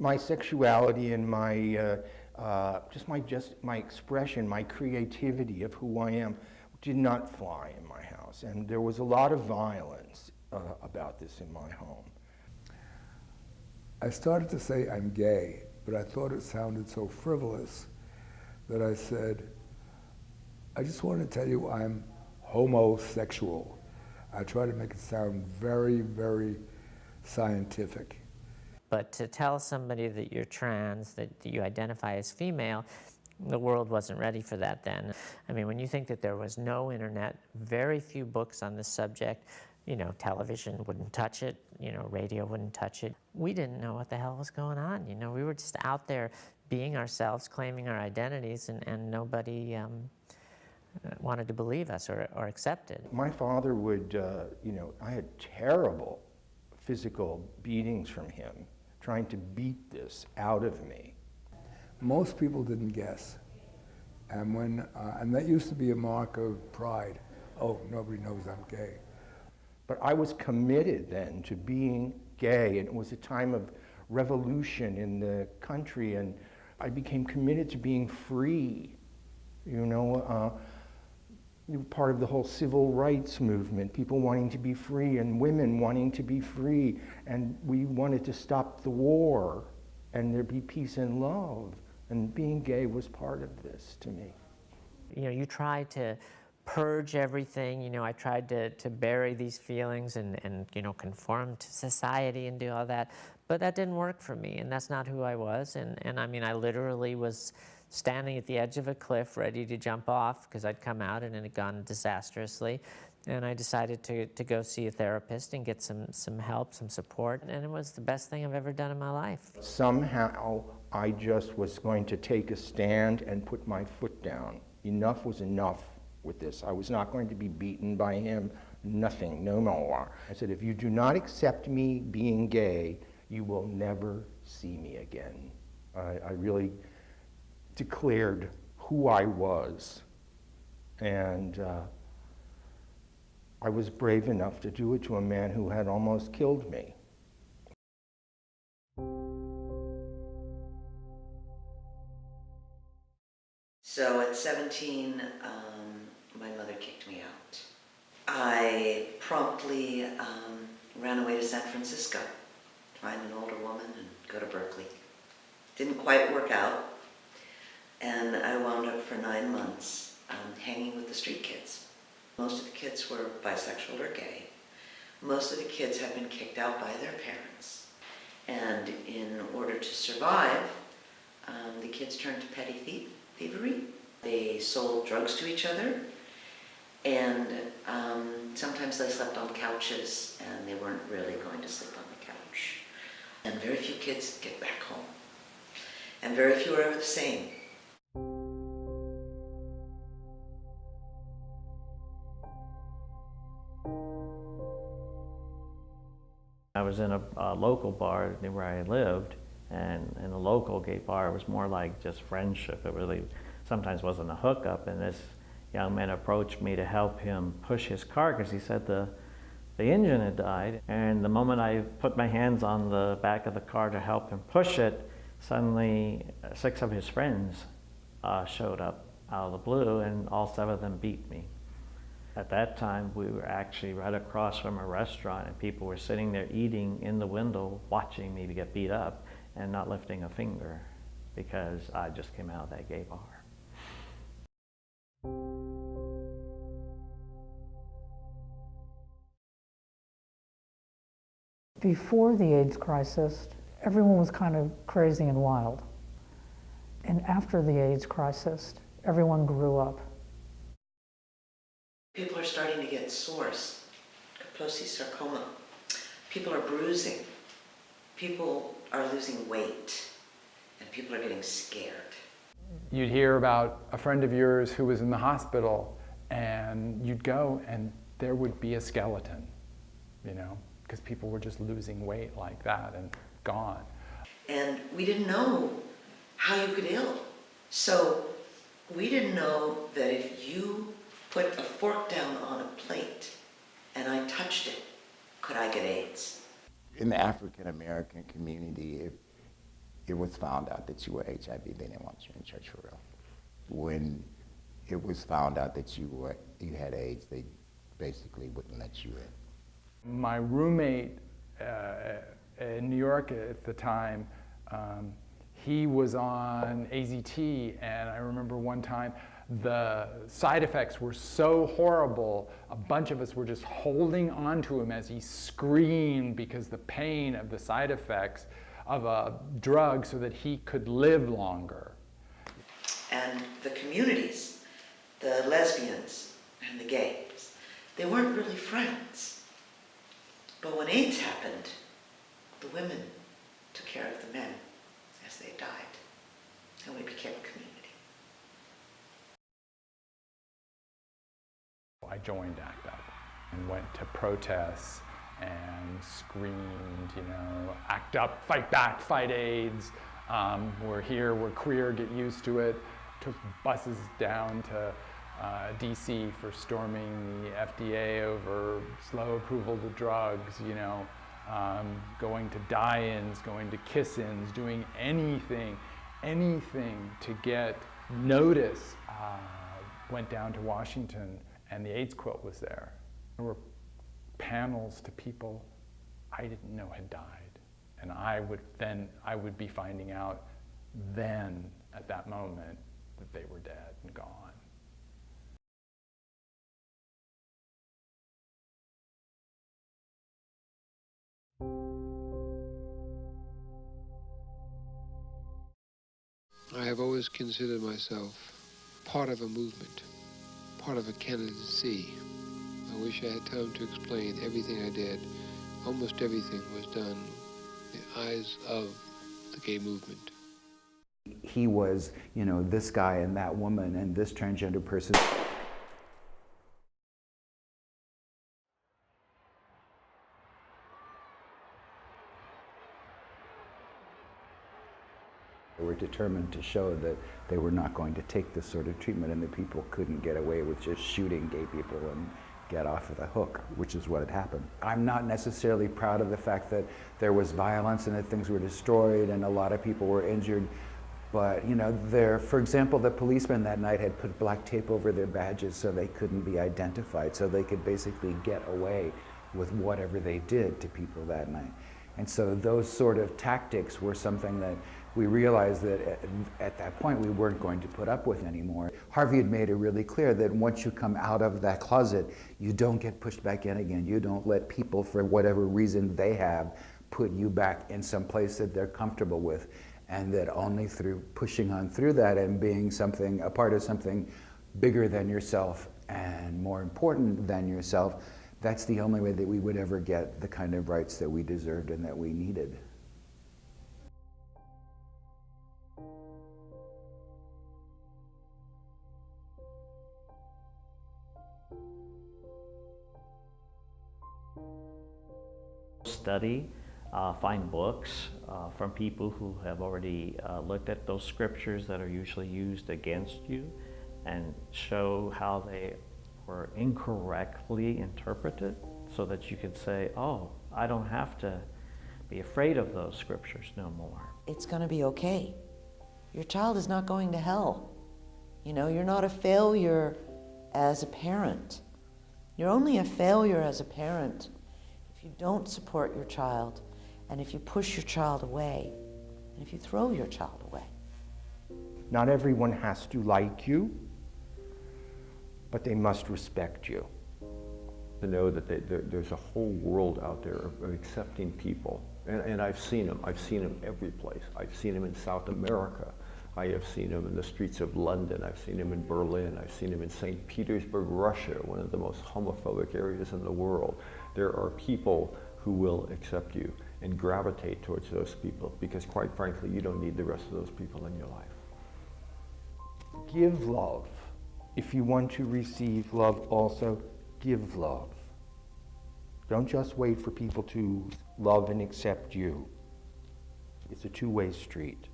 My sexuality and my my expression, my creativity of who I am, did not fly in my house, and there was a lot of violence about this in my home. I started to say I'm gay, but I thought it sounded so frivolous that I said, I just want to tell you I'm homosexual. I try to make it sound very, very scientific. But to tell somebody that you're trans, that you identify as female, the world wasn't ready for that then. I mean, when you think that there was no internet, very few books on this subject, you know, television wouldn't touch it, you know, radio wouldn't touch it. We didn't know what the hell was going on, you know. We were just out there being ourselves, claiming our identities, and nobody wanted to believe us or accept it. My father would, you know, I had terrible physical beatings from him, trying to beat this out of me. Most people didn't guess. And and that used to be a mark of pride. Oh, nobody knows I'm gay. But I was committed then to being gay, and it was a time of revolution in the country, and I became committed to being free. You know, part of the whole civil rights movement, people wanting to be free and women wanting to be free, and we wanted to stop the war and there be peace and love, and being gay was part of this to me. You know, you try to purge everything, you know, I tried to bury these feelings and you know, conform to society and do all that, but that didn't work for me, and that's not who I was, and I mean, I literally was standing at the edge of a cliff ready to jump off because I'd come out and it had gone disastrously, and I decided to go see a therapist and get some help, some support, and it was the best thing I've ever done in my life. Somehow I just was going to take a stand and put my foot down. Enough was enough with this. I was not going to be beaten by him, nothing, no more. I said, if you do not accept me being gay, you will never see me again. I really declared who I was, and I was brave enough to do it to a man who had almost killed me. So at 17, my mother kicked me out. I promptly ran away to San Francisco, find an older woman and go to Berkeley. Didn't quite work out, and I wound up for 9 months hanging with the street kids. Most of the kids were bisexual or gay. Most of the kids had been kicked out by their parents. And in order to survive, the kids turned to petty thievery. They sold drugs to each other, and sometimes they slept on couches, and they weren't really going to sleep on the couch. And very few kids get back home. And very few are ever the same. I was in a local bar near where I lived, and in a local gay bar, it was more like just friendship. It really sometimes wasn't a hookup, and this young man approached me to help him push his car because he said the engine had died. And the moment I put my hands on the back of the car to help him push it, suddenly 6 of his friends showed up out of the blue, and all 7 of them beat me. At that time, we were actually right across from a restaurant, and people were sitting there eating in the window, watching me get beat up and not lifting a finger because I just came out of that gay bar. Before the AIDS crisis, everyone was kind of crazy and wild. And after the AIDS crisis, everyone grew up. People are starting to get sores, Kaposi sarcoma. People are bruising. People are losing weight, and people are getting scared. You'd hear about a friend of yours who was in the hospital, and you'd go and there would be a skeleton, you know, because people were just losing weight like that and gone. And we didn't know how you could ill. So we didn't know that if you put a fork down on a plate and I touched it, could I get AIDS? In the African American community, it was found out that you were HIV, they didn't want you in church for real. When it was found out that you had AIDS, they basically wouldn't let you in. My roommate in New York at the time, he was on AZT, and I remember one time the side effects were so horrible, a bunch of us were just holding on to him as he screamed because the pain of the side effects of a drug so that he could live longer. And the communities, the lesbians and the gays, they weren't really friends. But when AIDS happened, the women took care of the men as they died, and we became a community. I joined ACT UP and went to protests and screamed, you know, ACT UP, fight back, fight AIDS. We're here, we're queer, get used to it. Took buses down to DC for storming the FDA over slow approval to drugs, you know, going to die-ins, going to kiss-ins, doing anything to get notice. Went down to Washington and the AIDS quilt was there. There were panels to people I didn't know had died. And I would be finding out then, at that moment, that they were dead and gone. I have always considered myself part of a movement, part of a candidacy. I wish I had time to explain everything I did. Almost everything was done in the eyes of the gay movement. He was, you know, this guy and that woman and this transgender person. They were determined to show that they were not going to take this sort of treatment and that people couldn't get away with just shooting gay people and get off of the hook, which is what had happened. I'm not necessarily proud of the fact that there was violence and that things were destroyed and a lot of people were injured. But, you know, for example, the policemen that night had put black tape over their badges so they couldn't be identified, so they could basically get away with whatever they did to people that night. And so those sort of tactics were something that we realized that at that point we weren't going to put up with anymore. Harvey had made it really clear that once you come out of that closet, you don't get pushed back in again. You don't let people, for whatever reason they have, put you back in some place that they're comfortable with. And that only through pushing on through that and being a part of something bigger than yourself and more important than yourself, that's the only way that we would ever get the kind of rights that we deserved and that we needed. Study, find books from people who have already looked at those scriptures that are usually used against you and show how they were incorrectly interpreted so that you could say, oh, I don't have to be afraid of those scriptures no more. It's going to be okay. Your child is not going to hell. You know, you're not a failure as a parent. You're only a failure as a parent if you don't support your child, and if you push your child away, and if you throw your child away. Not everyone has to like you, but they must respect you. To know that there's a whole world out there of accepting people. And I've seen them. I've seen them every place. I've seen them in South America. I have seen them in the streets of London. I've seen them in Berlin. I've seen them in St. Petersburg, Russia, one of the most homophobic areas in the world. There are people who will accept you and gravitate towards those people because, quite frankly, you don't need the rest of those people in your life. Give love. If you want to receive love, also give love. Don't just wait for people to love and accept you. It's a two-way street.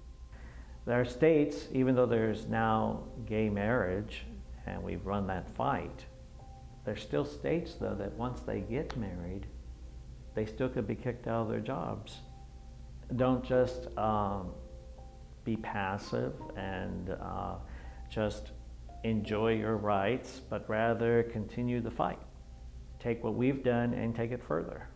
There are states, even though there's now gay marriage and we've run that fight, there's still states, though, that once they get married, they still could be kicked out of their jobs. Don't just be passive and just enjoy your rights, but rather continue the fight. Take what we've done and take it further.